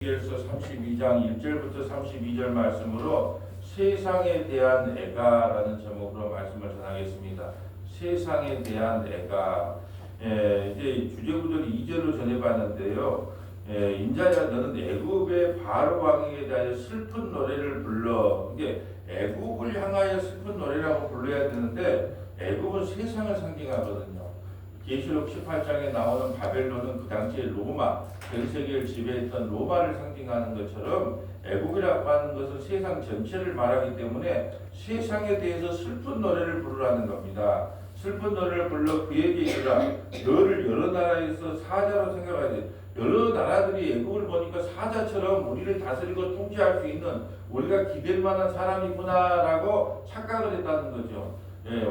에스겔서 32장 1절부터 32절 말씀으로 세상에 대한 애가라는 제목으로 말씀을 전하겠습니다. 세상에 대한 애가. 이제 주제구절 2절로 전해봤는데요. 인자야 너는 애굽의 바로 왕에게 대하여 슬픈 노래를 불러. 이게 애굽을 향하여 슬픈 노래라고 불러야 되는데 애굽은 세상을 상징하거든요. 계시록 18장에 나오는 바벨론은 그 당시에 로마, 전 세계를 지배했던 로마를 상징하는 것처럼 애국이라고 하는 것은 세상 전체를 말하기 때문에 세상에 대해서 슬픈 노래를 부르라는 겁니다. 슬픈 노래를 불러 그에게 이르라. 너를 여러 나라에서 사자로 생각해야 돼. 여러 나라들이 애국을 보니까 사자처럼 우리를 다스리고 통치할 수 있는 우리가 기댈 만한 사람이구나라고 착각을 했다는 거죠.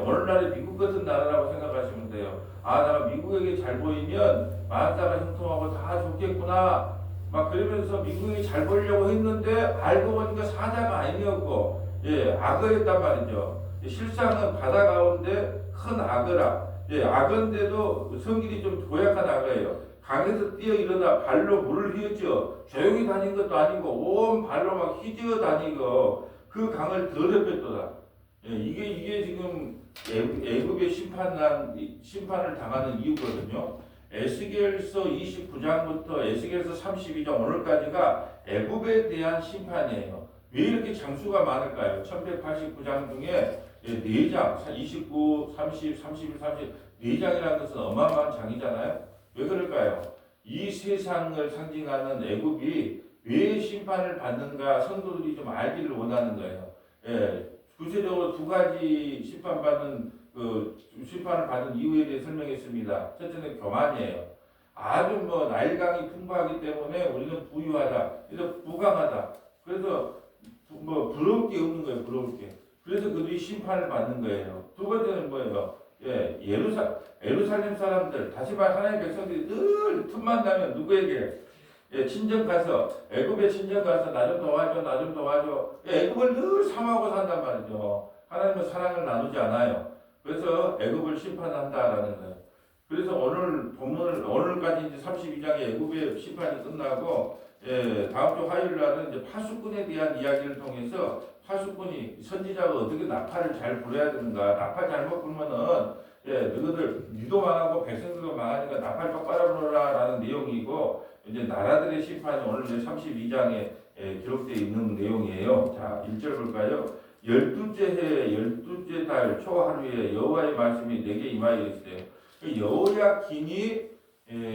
오늘날의 미국 같은 나라라고 생각하시면 돼요. 내가 미국에게 잘 보이면 만사가 형통하고 다 좋겠구나. 막 그러면서 미국에게 잘 보이려고 했는데 알고 보니까 사자가 아니었고, 악어였단 말이죠. 실상은 바다 가운데 큰 악어라. 악어인데도 성질이 좀 고약한 악어예요. 강에서 뛰어 일어나 발로 물을 휘었죠. 조용히 다닌 것도 아니고 온 발로 막 휘저어 다니고 그 강을 더럽혔더라. 이게 지금 애굽의 심판을 당하는 이유거든요. 에스겔서 29장부터 에스겔서 32장 오늘까지가 애굽에 대한 심판이에요. 왜 이렇게 장수가 많을까요? 1189장 중에 4장, 29, 30, 31, 30, 4장이라는 것은 어마어마한 장이잖아요. 왜 그럴까요? 이 세상을 상징하는 애굽이 왜 심판을 받는가 성도들이 좀 알기를 원하는 거예요. 구체적으로 두 가지 심판을 받은 이유에 대해 설명했습니다. 첫째는 교만이에요. 아주 나일강이 풍부하기 때문에 우리는 부유하다. 그래서 부강하다. 그래서 부러울 게 없는 거예요. 부러울 게. 그래서 그들이 심판을 받는 거예요. 두 번째는 뭐예요? 예루살렘 사람들, 다시 말 하나님의 백성들이 늘 틈만 나면 누구에게? 친정 가서, 애굽에 친정 가서 나 좀 도와줘, 나 좀 도와줘. 애굽을 늘 사모하고 산단 말이죠. 하나님은 사랑을 나누지 않아요. 그래서 애굽을 심판한다라는 거예요. 그래서 오늘까지 이제 32장의 애굽의 심판이 끝나고, 다음 주 화요일 날은 이제 파수꾼에 대한 이야기를 통해서 파수꾼이 선지자가 어떻게 나팔을 잘 불어야 되는가. 나팔 잘못 불면은, 너희들 니도 망하고 백성들도 망하니까 나팔 똑바로 불어라라는 내용이고, 이제 나라들의 심판이 오늘 32장에 기록되어 있는 내용이에요. 자, 1절 볼까요? 12째 해 12째 달 초하루에 여호와의 말씀이 내게 임하여 이르시되 여호야긴이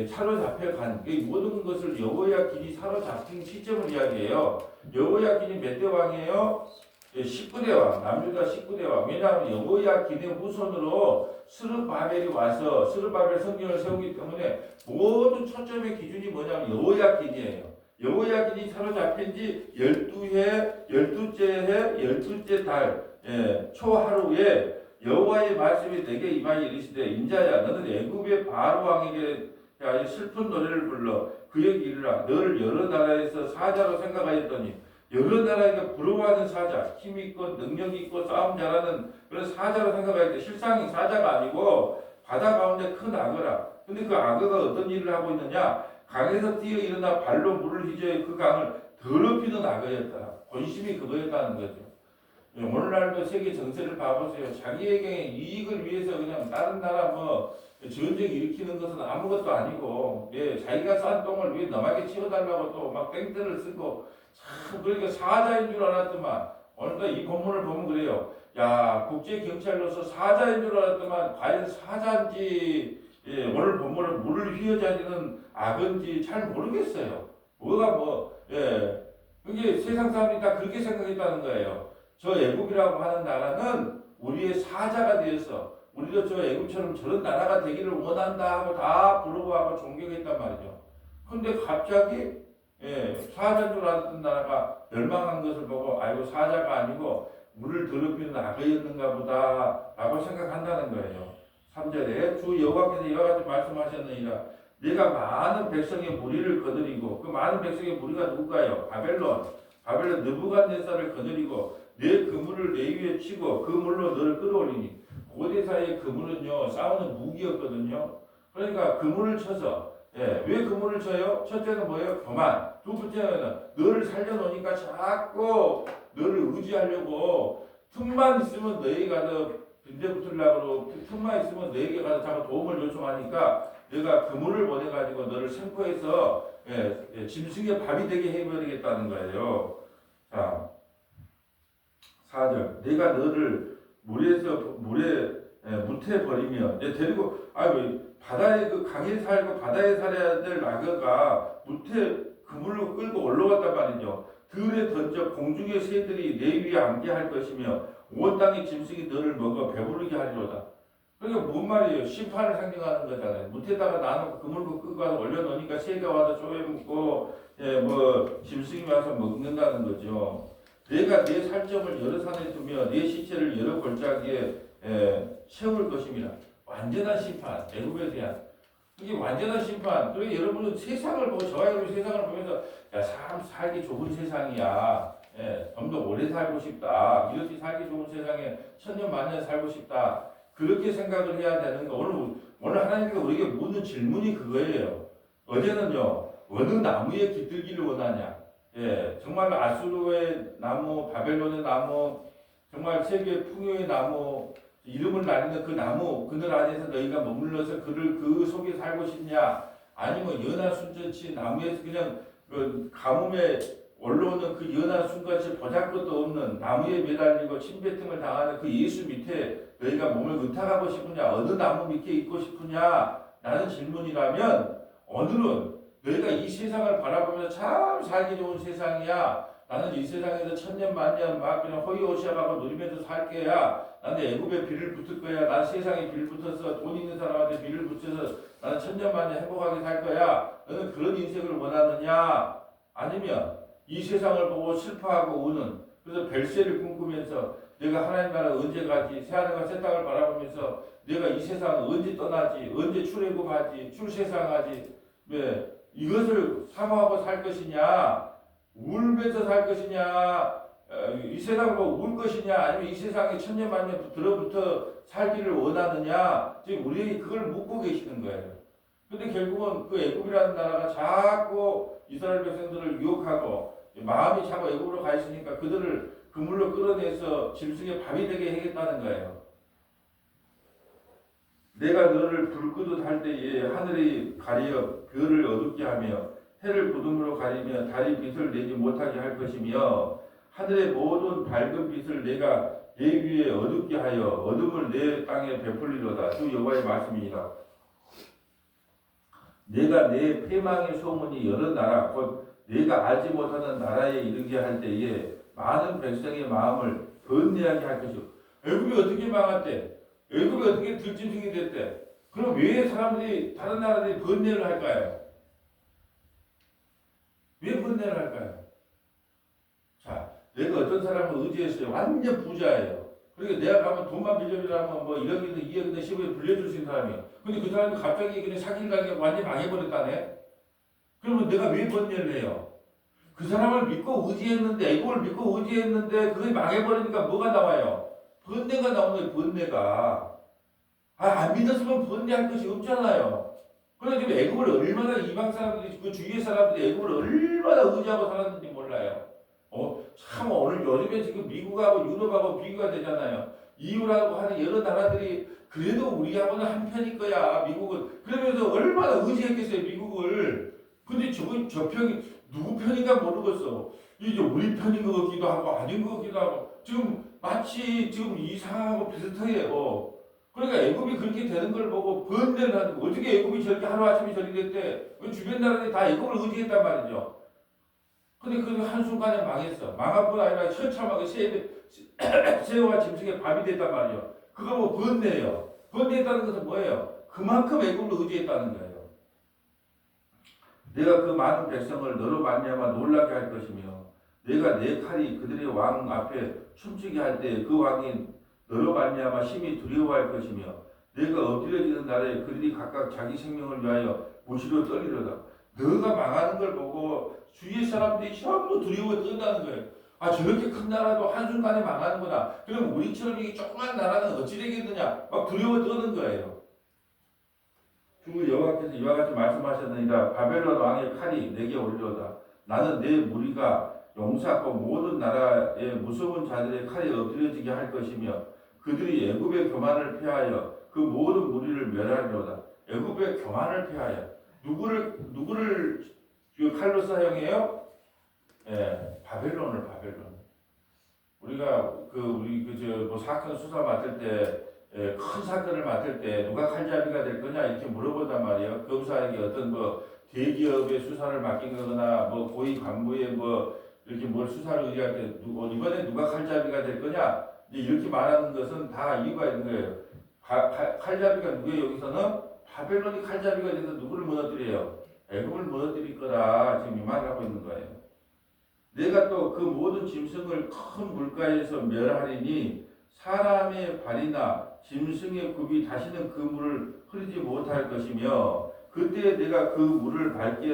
사로잡혀간 이 모든 것을 여호야긴이 사로잡힌 시점을 이야기해요. 여호야긴이 몇 대 왕이에요? 19대 왕, 남유다 19대 왕. 왜냐하면 여호야긴의 후손으로 스룹바벨이 와서 스룹바벨 성경을 세우기 때문에 모든 초점의 기준이 뭐냐면 여호야긴이에요. 여호야긴이 사로잡힌 지 12해, 12째 해, 12째 달 초하루에 여호와의 말씀이 내게 임하여 이르시되 인자야 너는 애굽의 바로 왕에게 대하여 슬픈 노래를 불러 그에게 이르라 너를 여러 나라에서 사자로 생각하였더니 여러 나라에게 부러워하는 사자, 힘있고 능력있고 싸움 잘하는 그런 사자로 생각하였는데 실상이 사자가 아니고 바다 가운데 큰 악어라. 근데 그 악어가 어떤 일을 하고 있느냐? 강에서 뛰어 일어나 발로 물을 휘저어 그 강을 더럽히는 악어였다. 본심이 그거였다는 거죠. 오늘날도 세계 정세를 봐보세요. 자기에게 이익을 위해서 그냥 다른 나라 전쟁 일으키는 것은 아무것도 아니고, 자기가 싼 똥을 왜 남에게 치워달라고 또 막 땡땡을 쓰고, 참, 그러니까 사자인 줄 알았더만, 오늘도 이 본문을 보면 그래요. 야, 국제경찰로서 사자인 줄 알았더만, 과연 사자인지, 오늘 본문은 물을 휘어자니는 악인지 잘 모르겠어요. 그게 세상 사람들이 다 그렇게 생각했다는 거예요. 저 애국이라고 하는 나라는 우리의 사자가 되어서 우리도 저 애국처럼 저런 나라가 되기를 원한다 하고 다 부러워하고 존경했단 말이죠. 근데 갑자기 사자인 줄 알았던 나라가 멸망한 것을 보고 아이고 사자가 아니고 물을 더럽히는 악어였는가 보다 라고 생각한다는 거예요. 3절에 주 여호와께서 이와 같이 말씀하셨느니라 내가 많은 백성의 무리를 거느리고 그 많은 백성의 무리가 누굴까요? 바벨론 느부갓네살을 거느리고 내 그물을 내 위에 치고 그 물로 너를 끌어올리니 고대사의 그물은요 싸우는 무기였거든요. 그러니까 그물을 쳐서 왜 그물을 쳐요? 첫째는 뭐예요? 교만. 두 번째는 너를 살려놓으니까 자꾸 너를 의지하려고 틈만 있으면 너에게 가서 빈대 붙으려고 틈만 있으면 너에게 가서 자꾸 도움을 요청하니까 내가 그물을 보내가지고 너를 생포해서 짐승의 밥이 되게 해버리겠다는 거예요. 자, 4절 내가 너를 물에 무태 버리며 이제 데리고 바다에 그 강에 살고 바다에 살아야 될 악어가 무태 그물로 끌고 올라왔단 말이죠. 들에 던져 공중의 새들이 내 위에 앉게 할 것이며 온 땅의 짐승이 너를 먹어 배부르게 하리로다. 그러니까 뭔 말이에요? 심판을 상징하는 거잖아요. 무태에다가 나눠 그물로 끌고 와서 올려놓으니까 새가 와서 쪼여먹고 짐승이 와서 먹는다는 거죠. 내가 내 살점을 여러 산에 두며 내 시체를 여러 골짜기에 채울 것입니다. 완전한 심판, 애굽에 대한 이게 완전한 심판. 그러니까 여러분은 세상을 보고 저와 여러분 세상을 보면서 참 살기 좋은 세상이야. 좀 더 오래 살고 싶다. 이렇게 살기 좋은 세상에 천년 만년 살고 싶다. 그렇게 생각을 해야 되는 거. 오늘 하나님께서 우리에게 묻는 질문이 그거예요. 어제는요, 어느 나무에 깃들기를 원하냐? 정말 아수르의 나무, 바벨론의 나무, 정말 세계 풍요의 나무, 이름을 날리는 그 나무 그늘 안에서 너희가 머물러서 그 속에 살고 싶냐? 아니면 연한 순전치 나무에서 그냥 그 가뭄에 올라오는 그 연한 순같이 보잘것도 없는 나무에 매달리고 침뱉음을 당하는 그 예수 밑에 너희가 몸을 의탁하고 싶으냐? 어느 나무 밑에 있고 싶으냐? 라는 질문이라면 오늘은 너희가 이 세상을 바라보면서 참 살기 좋은 세상이야. 나는 이 세상에서 천년 만년 막 그냥 호의호시하고 누리면서 살 거야. 나는 애굽에 비를 붙을 거야. 난 세상에 비를 붙어서 돈 있는 사람한테 비를 붙여서 나는 천년 만년 행복하게 살 거야. 너는 그런 인생을 원하느냐? 아니면 이 세상을 보고 슬퍼하고 우는 그래서 별세를 꿈꾸면서 내가 하나님 나라 언제 가지? 새하늘과 새 땅을 바라보면서 내가 이 세상 언제 떠나지? 언제 출애굽하지? 출세상하지? 이것을 사모하고 살 것이냐? 울면서 살 것이냐? 이 세상을 보고 울 것이냐? 아니면 이 세상에 천년 만년 들어붙어 살기를 원하느냐? 지금 우리에게 그걸 묻고 계시는 거예요. 근데 결국은 그 애굽이라는 나라가 자꾸 이스라엘 백성들을 유혹하고 마음이 자꾸 애굽으로 가 있으니까 그들을 그물로 끌어내서 짐승의 밥이 되게 하겠다는 거예요. 내가 너를 불 끄듯 할 때에 하늘이 가리어 별을 어둡게 하며 해를 구름으로 가리며 달이 빛을 내지 못하게 할 것이며 하늘의 모든 밝은 빛을 내가 내 위에 어둡게 하여 어둠을 내 땅에 베풀리로다. 주 여호와의 말씀이니라. 내가 내 패망의 소문이 여러 나라 곧 내가 알지 못하는 나라에 이르게 할 때에 많은 백성의 마음을 번뇌하게 할 것이요. 애굽이 어떻게 망했대? 애굽이 어떻게 들짐승이 됐대? 그럼 왜 사람들이 다른 나라들이 번뇌를 할까요? 왜 번뇌를 할까요? 자, 내가 어떤 사람을 의지했어요. 완전 부자예요. 그러니까 내가 가면 돈만 빌려주라면 뭐 1억이든 2억이든 10억이든 빌려줄 수 있는 사람이에요. 근데 그 사람이 갑자기 그냥 사기를 가게 완전 망해버렸다네? 그러면 내가 왜 번뇌를 해요? 그 사람을 믿고 의지했는데, 애국을 믿고 의지했는데, 그게 망해버리니까 뭐가 나와요? 번뇌가 나오는 거예요, 번뇌가. 안 믿었으면 번뇌할 것이 없잖아요. 그래서 지금 애국을 얼마나 이방 사람들이, 그 주위의 사람들이 애국을 얼마나 의지하고 살았는지 몰라요. 참 오늘 요즘에 지금 미국하고 유럽하고 비교가 되잖아요. EU라고 하는 여러 나라들이 그래도 우리하고는 한 편일 거야, 미국은. 그러면서 얼마나 의지했겠어요, 미국을. 근데 저 편이 누구 편인가 모르겠어. 이제 우리 편인 것 같기도 하고 아닌 것 같기도 하고 지금 마치 지금 이상하고 비슷해요. 그러니까 애굽이 그렇게 되는 걸 보고 번뇌를 하는 거. 어떻게 애굽이 저렇게 하루아침에 저렇게 됐대? 주변 나라들이 다 애굽을 의지했단 말이죠. 근데 그 한순간에 망했어. 망할 뿐 아니라 처참하게 새와 짐승의 밥이 됐단 말이죠. 그거 뭐 번뇌예요. 번뇌했다는 것은 뭐예요? 그만큼 애굽을 의지했다는 거예요. 내가 그 많은 백성을 너로 말미암아 놀라게 할 것이며 내가 내 칼이 그들의 왕 앞에 춤추게 할 때 그 왕이 너로 말미암아 심히 두려워할 것이며 내가 엎드려지는 날에 그들이 각각 자기 생명을 위하여 무시로 떨리로다. 너가 망하는 걸 보고 주위의 사람들이 전부 두려워 떤다는 거예요. 저렇게 큰 나라도 한순간에 망하는구나. 그럼 우리처럼 이 조그만 나라는 어찌 되겠느냐. 막 두려워 떠는 거예요. 주 여호와께서 이와 같이 말씀하셨느니라. 바벨론 왕의 칼이 내게 올리로다. 나는 내 무리가 용사하고 모든 나라의 무서운 자들의 칼에 엎드려지게 할 것이며 그들이 애굽의 교만을 폐하여 그 모든 무리를 멸하리로다. 애굽의 교만을 폐하여 누구를 칼로 사용해요? 예, 바벨론을 바벨론. 우리가 우리 뭐 사건 수사 맡을 때 큰 사건을 맡을 때 누가 칼잡이가 될 거냐 이렇게 물어본단 말이에요. 검사에게 어떤 뭐 대기업의 수사를 맡긴 거거나 뭐 고위 간부의 뭐 이렇게 뭘 수사를 의뢰할 때 이번에 누가 칼잡이가 될 거냐 이렇게 말하는 것은 다 이유가 있는 거예요. 칼잡이가 누구예요? 여기서는 바벨론이 칼잡이가 돼서 누구를 무너뜨려요? 애굽을 무너뜨릴 거라 지금 이 말을 하고 있는 거예요. 내가 또 그 모든 짐승을 큰 물가에서 멸하리니 사람의 발이나 짐승의 굽이 다시는 그 물을 흐르지 못할 것이며 그때 내가 그 물을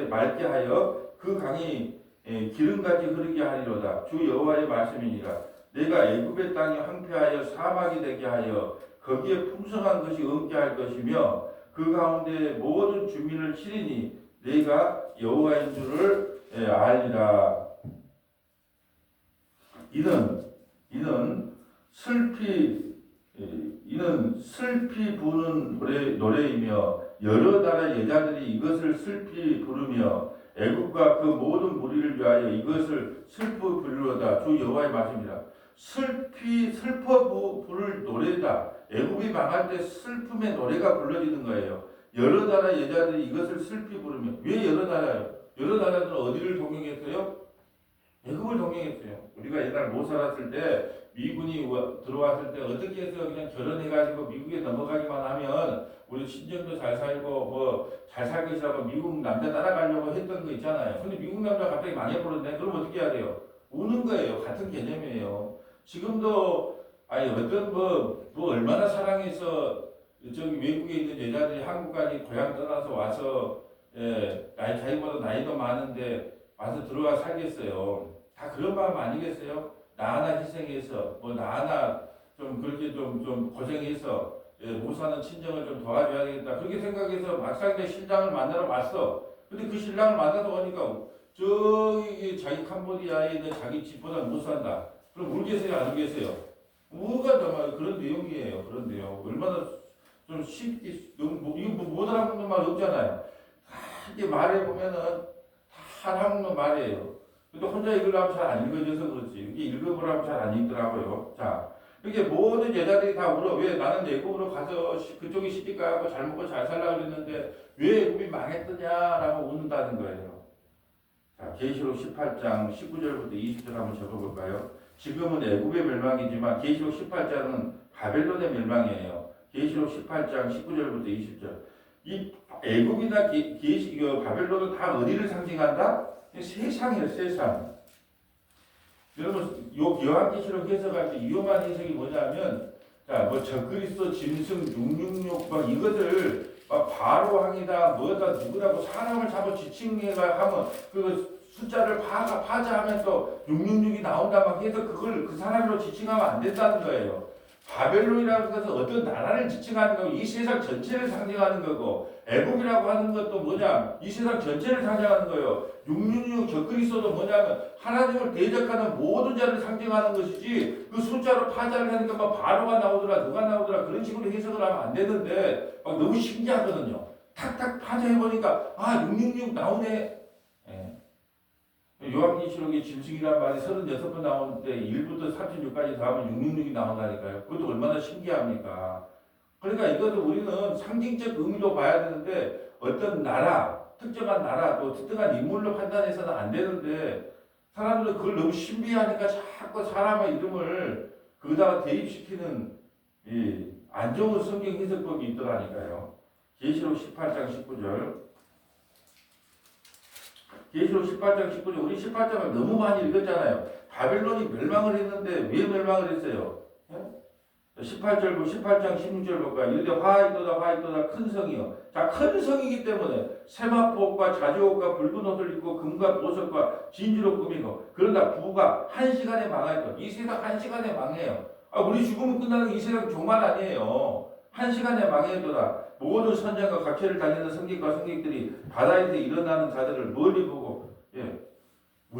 맑게 하여 그 강이 기름같이 흐르게 하리로다. 주 여호와의 말씀이니라. 내가 애굽의 땅이 황폐하여 사막이 되게 하여 거기에 풍성한 것이 없게 할 것이며 그 가운데 모든 주민을 치리니 내가 여호와인 줄을 알리라. 이는 슬피 부는 노래이며 여러 나라 여자들이 이것을 슬피 부르며 애굽과 그 모든 무리를 위하여 이것을 슬퍼 부르로다. 주 여호와의 말씀이라. 슬퍼 부를 노래다. 애굽이 망할 때 슬픔의 노래가 불러지는 거예요. 여러 나라 여자들이 이것을 슬피 부르며. 왜 여러 나라요? 여러 나라들은 어디를 동경했어요? 애굽을 동경했어요. 우리가 옛날 못 살았을 때 미군이 들어왔을 때 어떻게 해서 그냥 결혼해가지고 미국에 넘어가기만 하면 우리 친정도 잘 살고 뭐 잘 살겠다고 미국 남자 따라가려고 했던 거 있잖아요. 근데 미국 남자 갑자기 망해버렸네. 그럼 어떻게 해야 돼요? 우는 거예요. 같은 개념이에요. 지금도 어떤 뭐 얼마나 사랑해서 저기 외국에 있는 여자들이 한국까지 고향 떠나서 와서 자기보다 나이도 많은데 와서 들어와 살겠어요. 다 그런 마음 아니겠어요? 나 하나 희생해서 나 하나 좀 그렇게 좀 고생해서 못 사는 친정을 좀 도와줘야 되겠다. 그렇게 생각해서 막상 이제 신랑을 만나러 왔어. 근데 그 신랑을 만나서 오니까 저기 자기 캄보디아에 있는 자기 집보다 못 산다. 그럼 울겠어요? 안 울겠어요? 우가 정말 그런 내용이에요. 그런 내용. 얼마나 좀 쉽게 이거 못 알아듣는 말 없잖아요. 이게 말해보면은 다 알아먹는 말이에요. 근데 혼자 읽으려면 잘 안 읽어져서 그렇지. 이게 읽어보라면 잘 안 읽더라고요. 자, 이렇게 모든 여자들이 다 울어. 왜 나는 애굽으로 가서 그쪽이 시집가고 잘 먹고 잘 살라고 그랬는데 왜 애굽이 망했더냐라고 웃는다는 거예요. 자, 계시록 18장 19절부터 20절 한번 적어볼까요? 지금은 애굽의 멸망이지만 계시록 18장은 바벨론의 멸망이에요. 계시록 18장 19절부터 20절. 이 애굽이나 바벨론은 다 어디를 상징한다? 세상이에요, 세상. 여러분, 요한계시록 해석할 때 위험한 해석이 뭐냐면, 적그리스도, 짐승, 666, 이것을 바로 왕이다, 뭐다, 누구라고 사람을 잡아 지칭해가 하면, 그 숫자를 파자하면 또 666이 나온다 막 해서 그걸 그 사람으로 지칭하면 안 된다는 거예요. 바벨론이라는 것은 어떤 나라를 지칭하는 거고 이 세상 전체를 상징하는 거고 애국이라고 하는 것도 뭐냐 이 세상 전체를 상징하는 거예요. 666 적그리스도도 뭐냐면 하나님을 대적하는 모든 자를 상징하는 것이지 그 숫자로 파자를 하니까 바로가 나오더라 누가 나오더라 그런 식으로 해석을 하면 안 되는데 너무 신기하거든요. 탁탁 파자해보니까 666 나오네. 요한계시록에 짐승이란 말이 36번 나오는데 1부터 36까지 더하면 666이 나온다니까요. 그것도 얼마나 신기합니까? 그러니까 이것도 우리는 상징적 의미로 봐야 되는데 어떤 나라, 특정한 나라, 또 특정한 인물로 판단해서는 안 되는데 사람들은 그걸 너무 신비하니까 자꾸 사람의 이름을 거기다가 대입시키는 안 좋은 성경 해석법이 있더라니까요. 계시록 18장 19절 계시록 18장 19절 우리 18장을 너무 많이 읽었잖아요. 바벨론이 멸망을 했는데 왜 멸망을 했어요? 18장 16절 볼까요? 이르되 화이도다 큰 성이요. 자, 큰 성이기 때문에 세마포옷과 자주옷과 붉은 옷을 입고 금과 보석과 진주로 꾸미고 그러다 부가 한 시간에 망할 것. 이 세상 한 시간에 망해요. 우리 죽으면 끝나는 이 세상 종말 아니에요. 한 시간에 망해도다. 모든 선장과 각처를 달리는 성객과 성객들이 바다에서 일어나는 자들을 멀리 보고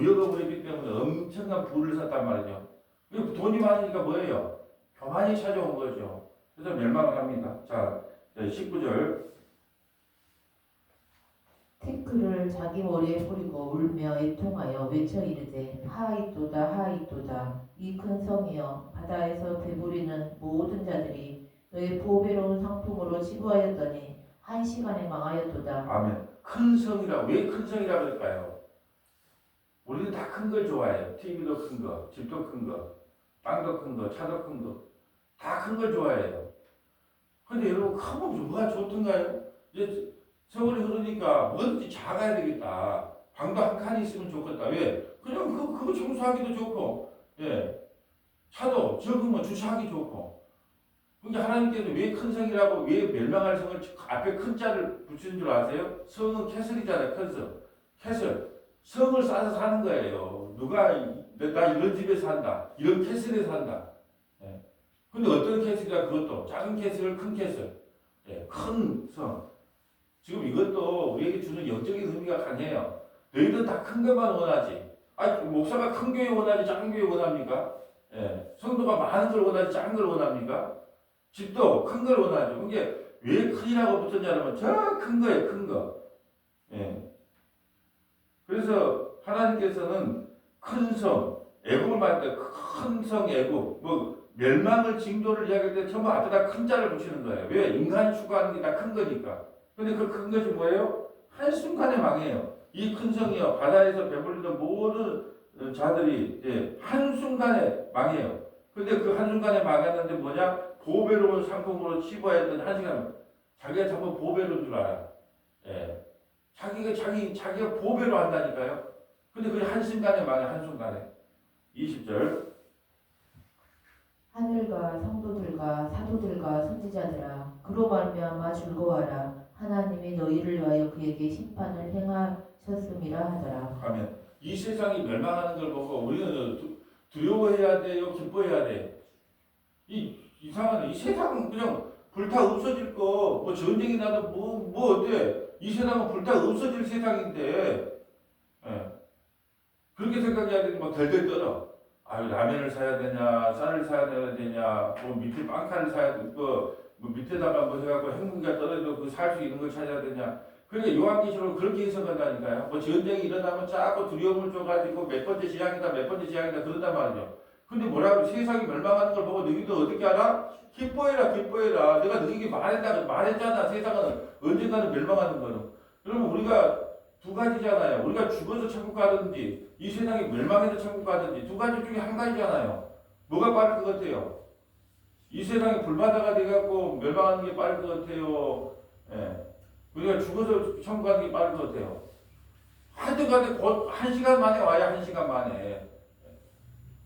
무역업을 했기 때문에 엄청난 부를 샀단 말이죠. 그리고 돈이 많으니까 뭐예요? 교만이 찾아온 거죠. 그래서 멸망을 합니다. 자, 19절. 태클을 자기 머리에 뿌리고 울며 애통하여 외쳐 이르되 하하이도다 하하이도다 이 큰 성이여 바다에서 배부리는 모든 자들이 너의 보배로운 상품으로 치부하였더니 한 시간에 망하였도다. 아멘. 큰 성이라 왜 큰 성이라 그럴까요? 우리는 다 큰 걸 좋아해요. TV도 큰 거, 집도 큰 거, 땅도 큰 거, 차도 큰 거, 다 큰 걸 좋아해요. 근데 여러분 크면 뭐가 좋던가요? 이제 세월이 흐르니까 뭐든지 작아야 되겠다. 방도 한 칸이 있으면 좋겠다. 왜? 그냥 그거 청소하기도 좋고, 예, 차도 적으면 주차하기 좋고. 그러니까 하나님께서 왜 큰 성이라고 왜 멸망할 성을 앞에 큰 자를 붙이는 줄 아세요? 성은 캐슬이잖아요. 큰 성. 캐슬. 성을 쌓아서 사는 거예요. 누가 나 이런 집에 산다. 이런 캐슬에 산다. 예. 근데 어떤 캐슬이야 그것도 작은 캐슬, 큰 캐슬. 예. 큰 성. 지금 이것도 우리에게 주는 영적인 의미가 강해요. 너희들 다 큰 것만 원하지. 아니 목사가 큰 교회 원하지 작은 교회 원합니까? 예. 성도가 많은 걸 원하지 작은 걸 원합니까? 집도 큰 걸 원하죠. 그게 왜 큰이라고 붙었냐면 저 큰 거예요, 큰 거. 예. 그래서 하나님께서는 큰 성, 애국을 말할 때 큰 성 애국, 뭐 멸망을 징조를 이야기할 때 전부 앞에다 큰 자를 붙이는 거예요. 왜? 인간이 추구하는 게 다 큰 거니까. 근데 그 큰 것이 뭐예요? 한순간에 망해요. 이 큰 성이요, 바다에서 배불리는 모든 자들이 예, 한순간에 망해요. 근데 그 한순간에 망했는데 뭐냐? 보배로운 상품으로 치부하였던 한 시간. 자기가 전부 보배로운 줄 알아. 예. 자기가 보배로 한다니까요. 근데 그게 한순간에 망해, 한순간에. 20절. 하늘과 성도들과 사도들과 선지자들아 그로 말미암아 즐거워하라 하나님이 너희를 위하여 그에게 심판을 행하셨음이라 하더라. 아멘. 이 세상이 멸망하는 걸 보고 우리는 두려워해야 돼요, 기뻐해야 돼요. 이상하네. 이 세상은 그냥 불타 없어질 거, 뭐 전쟁이 나도 뭐 어때? 이 세상은 불타 없어질 세상인데, 예. 그렇게 생각해야 되니 막 덜덜 떨어. 아유, 라면을 사야 되냐, 쌀을 사야 되냐, 뭐 밑에 빵칼을 사야 되고, 뭐 밑에다가 뭐 해갖고 행운기가 떨어져도 그 살 수 있는 걸 찾아야 되냐. 그러니까 요한계시록은 그렇게 해석한다니까요. 뭐 전쟁이 일어나면 자꾸 두려움을 줘가지고 몇 번째 재앙이다, 몇 번째 재앙이다 그런단 말이죠. 근데 뭐라고 세상이 멸망하는 걸 보고 너희도 어떻게 알아? 기뻐해라, 기뻐해라. 내가 너희에게 말했잖아. 세상은 언젠가는 멸망하는 거는. 그러면 우리가 두 가지잖아요. 우리가 죽어서 천국 가든지 이 세상이 멸망해서 천국 가든지 두 가지 중에 한 가지잖아요. 뭐가 빠를 것 같아요? 이 세상이 불바다가 돼갖고 멸망하는 게 빠를 것 같아요. 예. 우리가 죽어서 천국 가는 게 빠를 것 같아요. 하여튼 간에 곧 1시간 만에 와야 1시간 만에.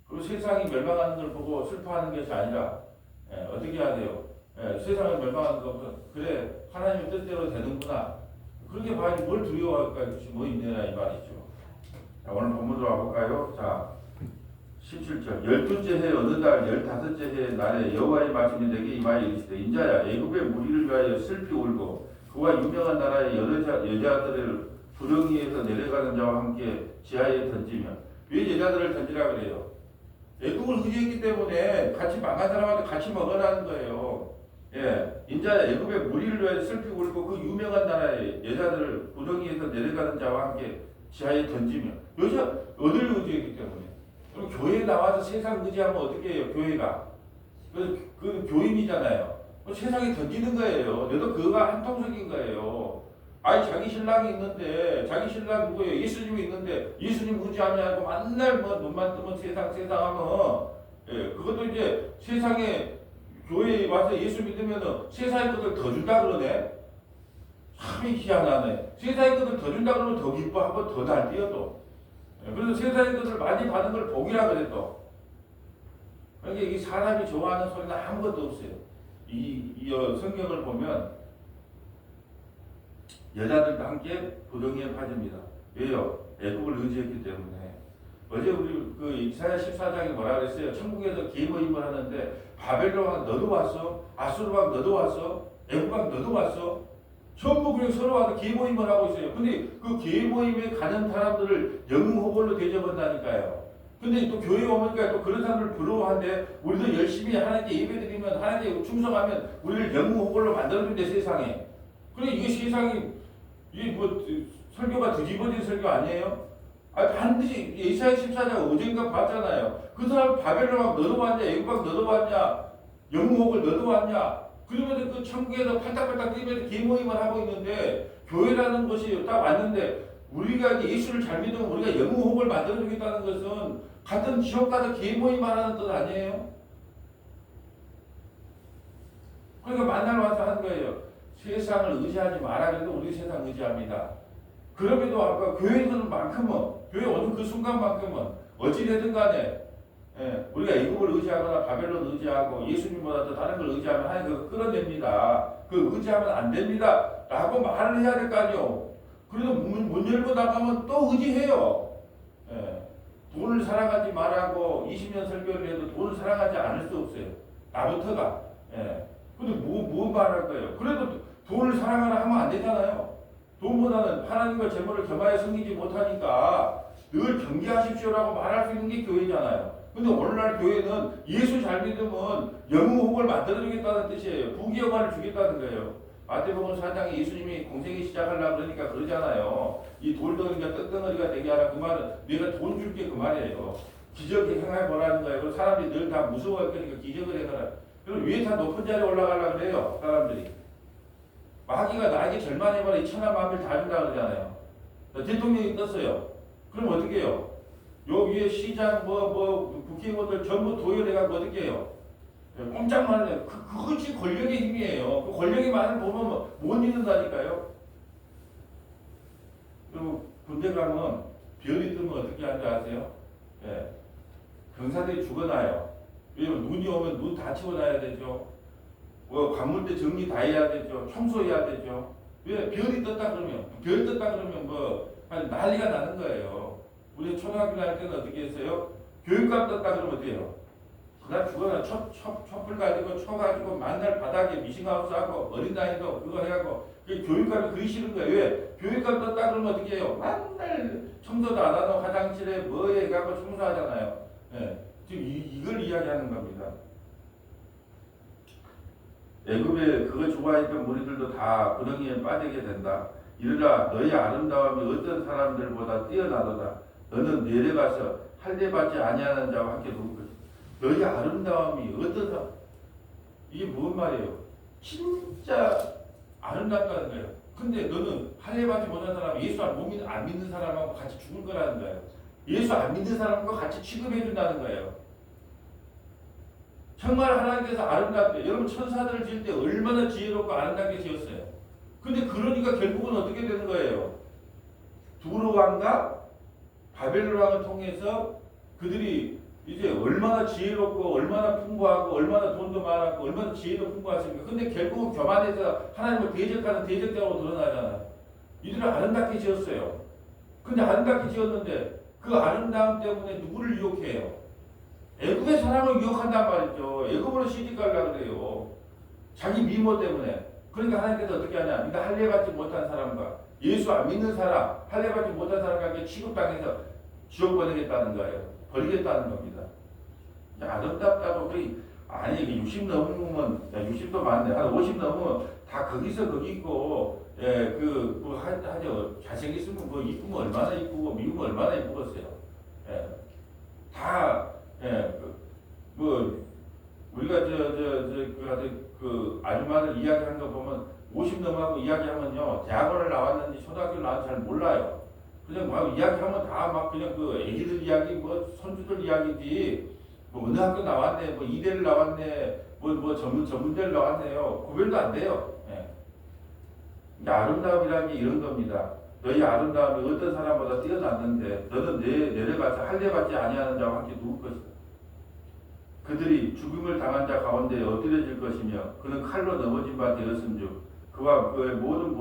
그리고 세상이 멸망하는 걸 보고 슬퍼하는 것이 아니라 어떻게 해야 돼요? 세상을 멸망하는 거 그래 하나님의 뜻대로 되는구나. 그렇게 봐야지 뭘 두려워할까 것이 뭐 있느냐 이 말이죠. 자, 오늘 본문으로 와볼까요? 자 17절 12째 해 어느 달 15째 해 날에 여호와의 말씀이 내게 임하여 이르시되 인자야 애굽의 무리를 위하여 슬피 울고 그와 유명한 나라의 여자들을 두렁이에서 내려가는 자와 함께 지하에 던지며 왜 여자들을 던지라 그래요? 애국을 의지했기 때문에 같이 망한 사람한테 같이 먹으라는 거예요. 예, 인자 애굽의 무리를 위해 슬피 울고 그 유명한 나라의 여자들을 구덩이에서 내려가는 자와 함께 지하에 던지며 여자 어디를 의지했기 때문에 그럼 교회에 나와서 세상 의지하면 어떻게 해요? 교회가 그 교인이잖아요. 세상에 던지는 거예요. 너도 그거가 한통속인 거예요. 아니 자기 신랑이 있는데 자기 신랑 누구예요? 예수님이 있는데 예수님 의지하냐고 맨날 뭐 눈만 뜨면 세상 하면 예, 그것도 이제 세상에 교회에 와서 예수 믿으면은 세상의 것을 더 준다 그러네. 참 희한하네. 세상의 것을 더 준다 그러면 더 기뻐 한번 더 날뛰어 또. 예, 그래서 세상의 것을 많이 받은 걸 복이라 그래 또. 그러니까 이 사람이 좋아하는 소리는 아무것도 없어요. 이 성경을 보면 여자들도 함께 부정에 빠집니다. 왜요? 애국을 의지했기 때문에. 어제 우리 그 이사야 14장에 뭐라 그랬어요? 천국에서 계모임을 하는데 바벨론 왕 너도 왔어? 아수르 왕 너도 왔어? 애국 왕 너도 왔어? 전부 그냥 서로 와서 계모임을 하고 있어요. 근데 그 계모임에 가는 사람들을 영웅호벌로 대접한다니까요. 근데 또 교회 오니까 또 그런 사람들 부러워한데 우리도 열심히 하나님께 예배드리면 하나님께 충성하면 우리를 영웅호벌로 만들어준대 세상에. 그래 이게 세상이 이게 뭐 설교가 뒤집어진 설교 아니에요? 아 반드시 예사야 14장 어젠가 봤잖아요. 그 사람 바벨론왕 너도 봤냐? 애국왕 너도 봤냐? 영웅호벌 너도 봤냐? 그러면 그 천국에서 팔딱팔딱 뛰면서 계모임을 하고 있는데 교회라는 것이 딱 왔는데 우리가 예수를 잘 믿으면 우리가 영웅호흡을 만들어주겠다는 것은 같은 지옥 가서 계모임하라는 뜻 아니에요? 그러니까 만나러 와서 하는 거예요. 세상을 의지하지 마라 그래도 우리 세상 의지합니다. 그럼에도 아까 교회에서는만큼은 교회 오는 그 순간만큼은 어찌되든 간에 우리가 애국을 의지하거나 바벨론 의지하고 예수님보다 더 다른 걸 의지하면 하나님 그거 끌어냅니다. 그 의지하면 안 됩니다. 라고 말을 해야 될 거 아니에요. 그래도 문 열고 나가면 또 의지해요. 돈을 사랑하지 말라고 20년 설교를 해도 돈을 사랑하지 않을 수 없어요. 나부터가. 근데 뭐 말할 거예요? 그래도 돈을 사랑하라 하면 안 되잖아요. 돈보다는 하나님과 재물을 겸하여 섬기지 못하니까 늘 경계하십시오라고 말할 수 있는 게 교회잖아요. 근데 오늘날 교회는 예수 잘 믿으면 영웅호흡을 만들어주겠다는 뜻이에요. 부귀영화를 주겠다는 거예요. 마태복음 4장에 예수님이 공생이 시작하려고 그러니까 그러잖아요. 이 돌덩이가 떡덩어리가 되게 하라. 그 말은 내가 돈 줄게 그 말이에요. 기적이 행해보라는 거예요. 그리고 사람들이 늘 다 무서워할 거니까 기적을 해가라. 그리고 위에 다 높은 자리에 올라가려고 그래요. 사람들이. 마귀가 나에게 절망해봐라. 이 천하 만물 다 준다고 그러잖아요. 대통령이 떴어요. 그럼 어떻게 해요? 요 위에 시장 국회의원들 전부 도열해가지고 어떻게 해요? 꼼짝만 해요. 그것이 권력의 힘이에요. 그 권력의 말을 보면 못 믿는다니까요. 그리고 군대 가면 별이 뜨면 어떻게 하는지 아세요? 병사들이 죽어나요. 왜냐면 눈이 오면 눈 다 치워놔야 되죠. 관물대 정리 다 해야 되죠. 청소해야 되죠. 왜? 별이 떴다 그러면 난리가 나는 거예요. 우리 초등학교 다닐 때는 어떻게 했어요? 교육감 떴다 그러면 어때요? 그날 죽어나 촛불 가지고 쳐가지고 만날 바닥에 미싱하우스 하고 어린아이도 그거 해가고 교육감이 그리 싫은 거예요. 왜? 교육감 떴다 그러면 어떻게 해요? 맨날 청소도 안 하고 화장실에 뭐에 가고 청소하잖아요. 지금 이걸 이야기하는 겁니다. 애굽에 그거 좋아했던 무리들도 다 구덩이에 빠지게 된다. 이르라 너희 아름다움이 어떤 사람들보다 뛰어나도다. 너는 내려가서 할례받지 아니하는 자와 함께 누울 것이다. 너희 아름다움이 어떤 사람? 이게 뭔 말이에요? 진짜 아름답다는 거예요. 근데 너는 할례받지 못한 사람, 예수 안 믿는 사람하고 같이 죽을 거라는 거예요. 예수 안 믿는 사람과 같이 취급해 준다는 거예요. 정말 하나님께서 아름답게 여러분 천사들을 지을 때 얼마나 지혜롭고 아름답게 지었어요. 근데 그러니까 결국은 어떻게 되는 거예요? 두로 왕과 바벨론 왕을 통해서 그들이 이제 얼마나 지혜롭고 얼마나 풍부하고 얼마나 돈도 많았고 얼마나 지혜도 풍부하십니까? 근데 결국은 교만해서 하나님을 대적하는 대적자로 드러나잖아요. 이들을 아름답게 지었어요. 근데 아름답게 지었는데 그 아름다움 때문에 누구를 유혹해요? 애굽의 사람을 유혹한단 말이죠. 애굽으로 시집가려고 그래요. 자기 미모 때문에. 그러니까 하나님께서 어떻게 하냐? 네가 할례받지 못한 사람과 예수 안 믿는 사람, 할례받지 못한 사람과 함께 취급당해서 지옥 보내겠다는 거예요. 버리겠다는 겁니다. 아름답다고 아니 60 넘으면 60도 많네. 한 50 넘으면 다 거기서 거기 있고 하죠. 잘생겼으면 이쁘면 얼마나 이쁘고 미우면 얼마나 이쁘겠어요. 다 우리가 그 아줌마들 이야기하는 거 보면 50 넘어가고 이야기하면요 대학원을 나왔는지 초등학교를 나왔는지 잘 몰라요. 그냥 막 이야기하면 다 막 그냥 그 애기들 이야기 손주들 이야기지 어느 학교 나왔네 이대를 나왔네 전문대를 나왔네요. 구별도 안 돼요. 아름다움이라는 게 이런 겁니다. 너희 아름다움이 어떤 사람보다 뛰어났는데 너는 내려가서 할례받지 아니하는 자와 함께 누울 것이다. 그들이 죽음을 당한 자 가운데 엎드려질 것이며 그는 칼로 넘어진 바 되었음즉 그와 그의 모든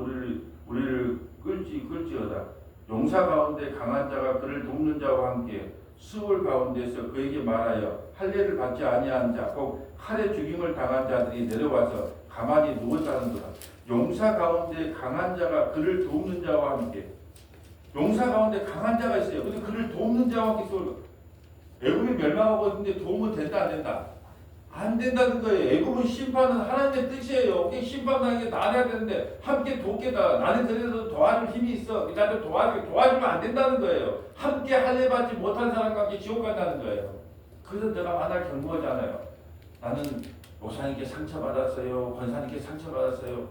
우리를 끌지어다. 용사 가운데 강한 자가 그를 돕는 자와 함께 수월 가운데서 그에게 말하여 할례를 받지 아니한 자 곧 칼에 죽임을 당한 자들이 내려와서 가만히 누웠다는도다. 용사 가운데 강한 자가 그를 돕는 자와 함께. 용사 가운데 강한 자가 있어요. 근데 그를 돕는 자와 함께 쏠. 애굽이 멸망하고 있는데 도움은 된다 안 된다? 안 된다는 거예요. 애굽은 심판은 하나님의 뜻이에요. 심판하는 게 나눠야 되는데 함께 돕겠다. 나는 그래도 도와줄 힘이 있어. 나도 도와주면 안 된다는 거예요. 함께 할례받지 못한 사람과 함께 지옥 간다는 거예요. 그래서 내가 만날 경고하잖아요. 나는 목사님께 상처받았어요. 권사님께 상처받았어요.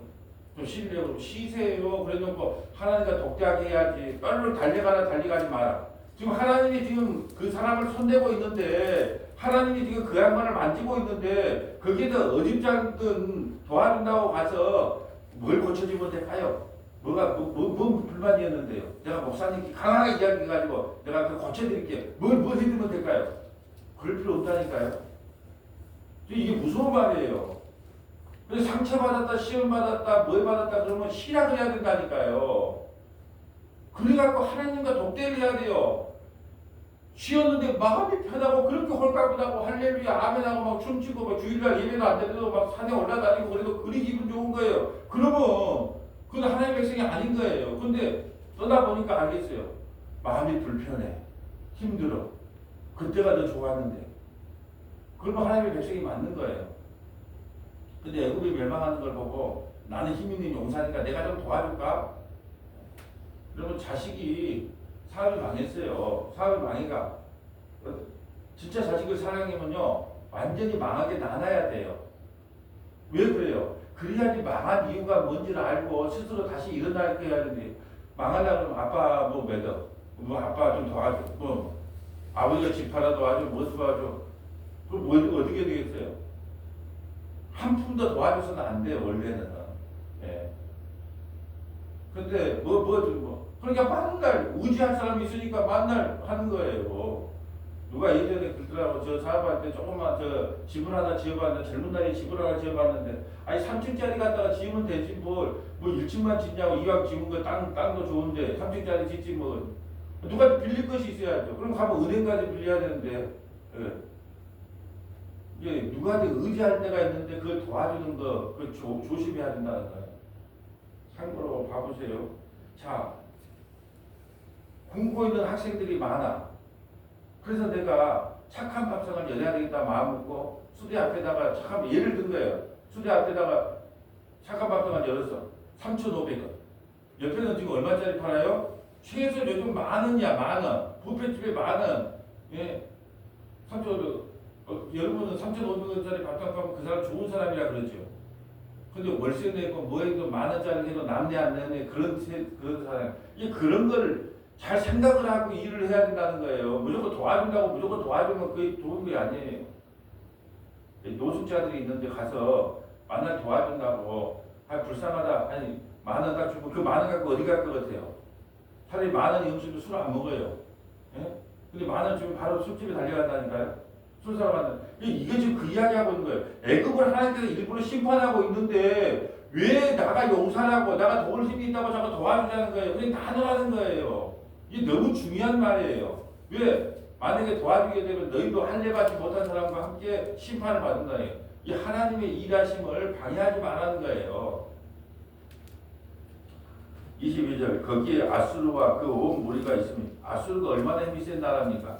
좀 쉬려고 쉬세요. 그래도 뭐 하나님과 독대하게 해야지. 빨리 달려가지 마라. 지금 하나님이 지금 그 사람을 손대고 있는데 하나님이 지금 그 양반을 만지고 있는데 거기에다 어집지 않든 도와준다고 가서 뭘 고쳐주면 될까요? 뭐 불만이었는데요? 내가 목사님께 강하게 이야기해가지고 내가 그 고쳐드릴게요. 뭘 해주면 될까요? 그럴 필요 없다니까요. 이게 무서운 말이에요. 그래서 상처받았다, 시험받았다, 뭘 받았다 그러면 시락을 해야 된다니까요. 그래갖고 하나님과 독대를 해야 돼요. 쉬었는데 마음이 편하고 그렇게 홀가분하고 할렐루야 아멘하고 막 춤추고 막 주일날 예배도 안 되는데도 막 산에 올라다니고 그래도 그리 기분 좋은 거예요. 그러면 그건 하나님의 백성이 아닌 거예요. 근데 떠나보니까 알겠어요. 마음이 불편해. 힘들어. 그때가 더 좋았는데. 그러면 하나님의 백성이 맞는 거예요. 근데 애굽이 멸망하는 걸 보고 나는 힘 있는 용사니까 내가 좀 도와줄까? 그러면 자식이 사업이 망했어요. 사업이 망해가 진짜 자식을 사랑하면요 완전히 망하게 나눠야 돼요. 왜 그래요? 그래야지 망한 이유가 뭔지를 알고 스스로 다시 일어나게 해야 되는데 망하려면 아빠 뭐 믿어. 뭐 아빠 좀 도와줘. 뭐 아버지가 집 팔아 도와줘. 뭐 도와줘. 그럼 뭐 어떻게 되겠어요? 한 푼도 도와줘서는 안 돼요 원래는. 예. 근데 그러니까 만날 의지할 사람이 있으니까 만날 하는 거예요. 누가 예전에 그러더라고. 저 사업할 때 조금만 저 집을 하나 지어봤는데 젊은 날에 집을 하나 지어봤는데 아니 3층짜리 갖다가 지으면 되지 뭐 1층만 짓냐고. 이왕 지은 거 땅도 좋은데 3층짜리 짓지 뭐. 누가 빌릴 것이 있어야죠. 그럼 가면 은행까지 빌려야 되는데. 예. 누구한테 의지할 때가 있는데 그걸 도와주는 거 그걸 조심해야 된다는 거예요. 참고로 봐보세요. 자, 공부고 있는 학생들이 많아. 그래서 내가 착한 밥상을 열어야 되겠다 마음 먹고 수대 앞에다가 예를 든 거예요. 수대 앞에다가 착한 밥상을 열었어. 3,500원. 옆에는 지금 얼마짜리 팔아요? 최소 요즘 10,000원이야, 10,000원. 부페집에 10,000원. 예. 3,500원. 여러분은 3,500원짜리 밥상 가면 그 사람 좋은 사람이라 그러죠. 근데 월세 내고 뭐 해도 10,000원짜리 해도 남네 안 내네 그런 사람. 그런 거를 잘 생각을 하고 일을 해야 된다는 거예요. 무조건 도와준다고 무조건 도와주면 그게 좋은 게 아니에요. 노숙자들이 있는데 가서 만날 도와준다고 불쌍하다. 아니 10,000원 딱 주고 그 10,000원 갖고 어디 갈 것 같아요? 차라리 10,000원 영수도 술 안 먹어요. 예? 근데 10,000원 주면 바로 술집에 달려간다니까요. 술 사람한테. 이게 지금 그 이야기하고 있는 거예요. 애굽을 하나님께서 일부러 심판하고 있는데 왜 나가 용사라고 나가 도울 힘이 있다고 자꾸 도와주자는 거예요. 그냥 나누라는 거예요. 이게 너무 중요한 말이에요. 왜? 만약에 도와주게 되면 너희도 할례받지 못한 사람과 함께 심판을 받는다는 거예요. 이 하나님의 일하심을 방해하지 말라는 거예요. 22절 거기에 아수르와 그 온 무리가 있습니다. 아수르가 얼마나 힘이 센 나라입니까?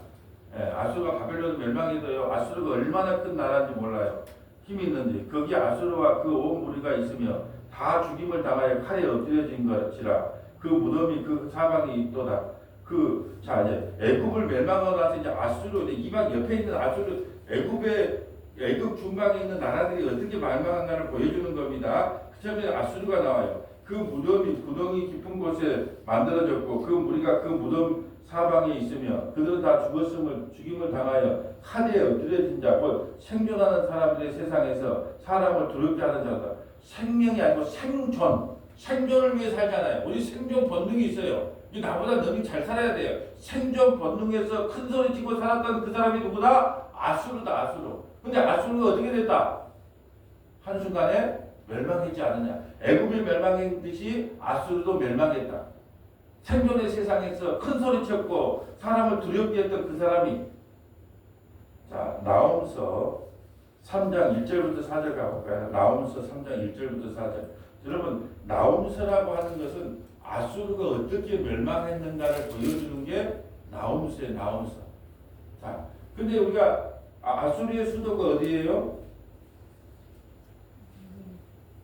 예, 아수르가 바벨론 멸망해도요. 아수르가 얼마나 큰 나라인지 몰라요. 힘이 있는지. 거기 아수르와 그 온 무리가 있으며 다 죽임을 당하여 칼에 엎드려진 것이라. 그 무덤이 그 사방에 있도다. 이제 애굽을 멸망하고 나서 이제 아수르 이방 옆에 있는 아수르 애굽 중방에 있는 나라들이 어떻게 멸망한가를 보여주는 겁니다. 그 처음에 아수르가 나와요. 그 무덤이 구덩이 깊은 곳에 만들어졌고 그 무리가 그 무덤 사방에 있으며 그들은 다 죽임을 당하여 칼에 엎드려진 자, 곧 생존하는 사람들의 세상에서 사람을 두렵게 하는 자다. 생명이 아니고 생존을 위해 살잖아요. 우리 생존 본능이 있어요. 나보다 너희 잘 살아야 돼요. 생존 본능에서 큰 소리 치고 살았던 그 사람이 누구다? 아수르다, 아수르. 근데 아수르가 어떻게 됐다? 한순간에 멸망했지 않느냐. 애굽이 멸망했듯이 아수르도 멸망했다. 생존의 세상에서 큰 소리 쳤고 사람을 두렵게 했던 그 사람이. 자, 나홈서 3장 1절부터 4절 가볼까요? 나홈서 3장 1절부터 4절. 여러분 나홈서라고 하는 것은 아수르가 어떻게 멸망했는가를 보여주는 게 나홈서예요. 나홈서. 자, 근데 우리가 아수르의 수도가 어디예요?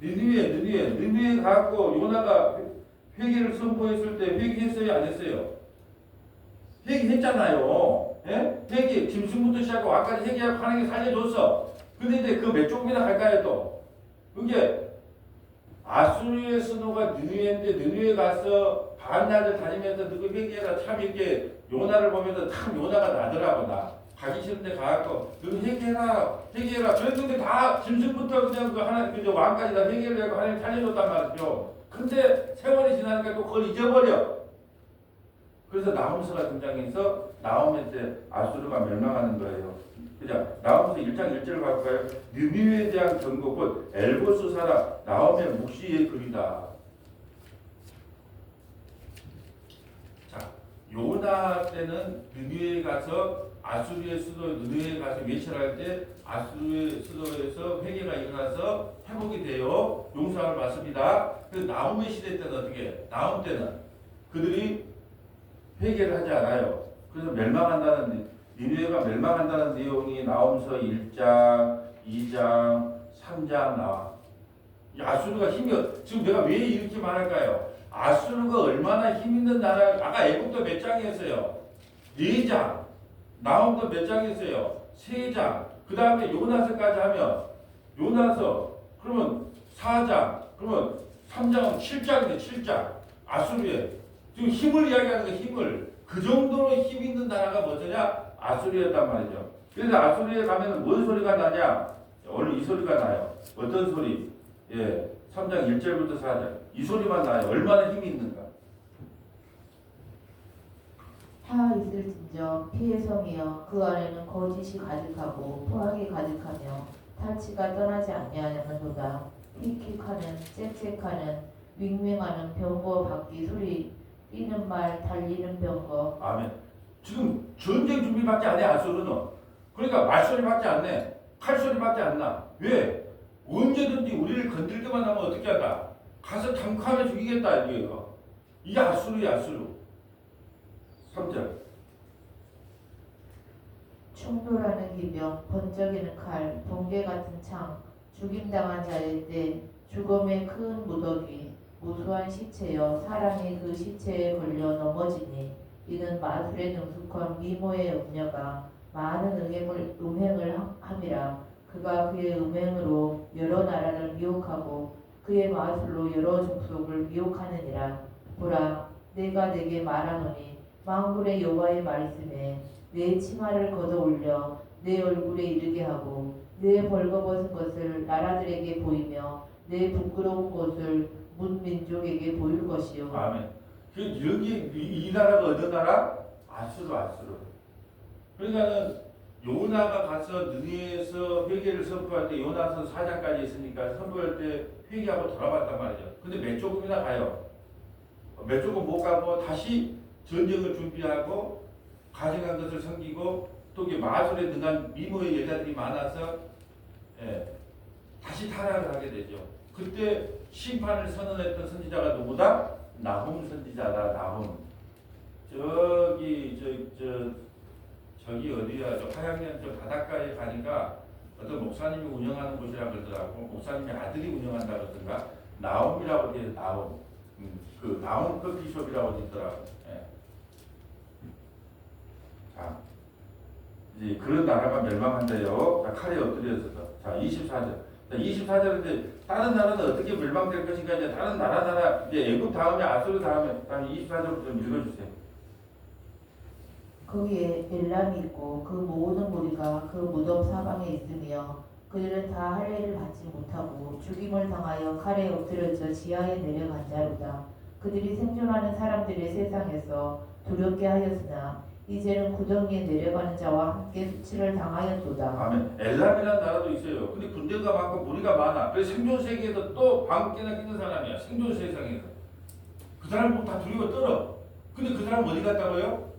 니느웨 가고 요나가 회개를 선포했을 때 회개했어요, 안 했어요? 회개했잖아요. 예? 회개, 짐승부터 시작하고 아까지 회개하고 하나님이 살려줬어. 근데 이제 그 몇 조금이나 갈까요 또? 그게 아수르의 수도가 느느웨인데 느느웨 가서 반나절 다니면서 너희 회개해라. 참 이렇게 요나를 보면서 참 요나가 나더라고 나. 가기 싫은데 가갖고 너희 회개해라. 그랬는데 다 짐승부터 그냥 그 하나님 그 왕까지 다 회개를 하고 하나님 살려줬단 말이죠. 근데 세월이 지나니까 또 그걸 잊어버려. 그래서 나홈서가 등장해서 나홈의 때 아수르가 멸망하는 거예요. 그죠? 나홈서 1장 1절을 볼까요? 느느웨에 대한 경고 곧 엘보스 사람 나홈의 묵시의 글이다. 자, 요나 때는 느느웨에 가서 아수르의 수도 느느웨에 가서 외쳐할 때 아수르의 수도에서 회개가 일어나서 회복이 돼요. 용서를 받습니다. 그래서 나홈의 시대 때는 어떻게? 나홈 때는 그들이 회개를 하지 않아요. 그래서 멸망한다는 니느웨가 멸망한다는 내용이 나홈서 1장, 2장, 3장 나와. 이 아수르가 힘이 지금 내가 왜 이렇게 말할까요? 아수르가 얼마나 힘 있는 나라. 아까 애국도 몇 장이었어요? 4장. 나홈도 몇 장이었어요? 3장. 그 다음에 요나서까지 하면 요나서 그러면 4장. 그러면 3장은 7장인데 7장. 아수르에 지금 힘을 이야기하는 거 힘을. 그 정도로 힘 있는 나라가 뭐냐? 아수르였단 말이죠. 그래서 아수르에 가면 뭔 소리가 나냐? 오늘 이 소리가 나요. 어떤 소리? 예, 3장 1절부터 4절. 이 소리만 나요. 얼마나 힘이 있는가? 하 있을진저 피의 성이여 그 안에는 거짓이 가득하고 포악이 가득하며 탈취가 떠나지 아니하느도다. 킥킥하는 짹짹하는 윙윙하는 병거 바퀴 소리 뛰는 말 달리는 병거. 아멘. 지금 전쟁 준비밖에 안 해 아수르는. 그러니까 말소리밖에 안 내. 칼소리밖에 안 나. 왜? 언제든지 우리를 건들기만 하면 어떻게 한다? 가서 탕크하면 죽이겠다 이거예요. 이게 아수르야 아수르. 3절. 충돌하는 기병 번쩍이는 칼 번개 같은 창 죽임당한 자의 때 죽음의 큰 무더기 무수한 시체여 사람이 그 시체에 걸려 넘어지니 이는 마술의 능숙한 미모의 음녀가 많은 음행을 함이라. 그가 그의 음행으로 여러 나라를 미혹하고 그의 마술로 여러 족속을 미혹하느니라. 보라 내가 내게 말하노니 만군의 여호와의 말씀에 내 치마를 걷어 올려 내 얼굴에 이르게 하고 내 벌거벗은 것을 나라들에게 보이며 내 부끄러운 것을 문 민족에게 보일 것이요. 아멘. 그 여기 이 나라가 어느 나라? 아수르. 그러니까는 요나가 가서 느느웨에서 회개를 선포할 때 요나서 4장까지 있으니까 선포할 때 회개하고 돌아왔단 말이죠. 근데 몇 조금이나 가요. 몇 조금 못 가고 다시 전쟁을 준비하고 가증한 것을 섬기고 또 이게 마술에 능한 미모의 여자들이 많아서 다시 타락을 하게 되죠. 그때 심판을 선언했던 선지자가 누구다? 나홈 선지자다. 나홈. 저기 어디야? 저 화양면 저 바닷가에 가니까 어떤 목사님이 운영하는 곳이라 그러더라고. 목사님의 아들이 운영한다 그러던가. 나홈이라고 해서 나홈. 그 나홈 커피숍이라고 있더라고. 예. 자, 이제 그런 나라가 멸망한대요. 자, 칼에 엎드려서. 자, 24절. 24절인데 다른 나라는 어떻게 멸망될 것인가 이제 다른 나라 이제 애굽 다음에 아수르 다음에 24절부터 좀 읽어주세요. 거기에 엘람이 있고 그 모든 무리가 그 무덤 사방에 있으며 그들은 다 할례를 받지 못하고 죽임을 당하여 칼에 엎드려져 지하에 내려간 자로다. 그들이 생존하는 사람들의 세상에서 두렵게 하였으나 이제는 구덩이에 내려가는 자와 함께 수치를 당하였도다. 아멘. 엘람이라는 나라도 있어요. 근데 군대가 많고 무리가 많아. 그래서 생존 세계에서 또 방귀나 끼는 사람이야. 생존 세상에서. 그 사람 보면 다 두려워 떨어. 근데 그 사람 어디 갔다고요?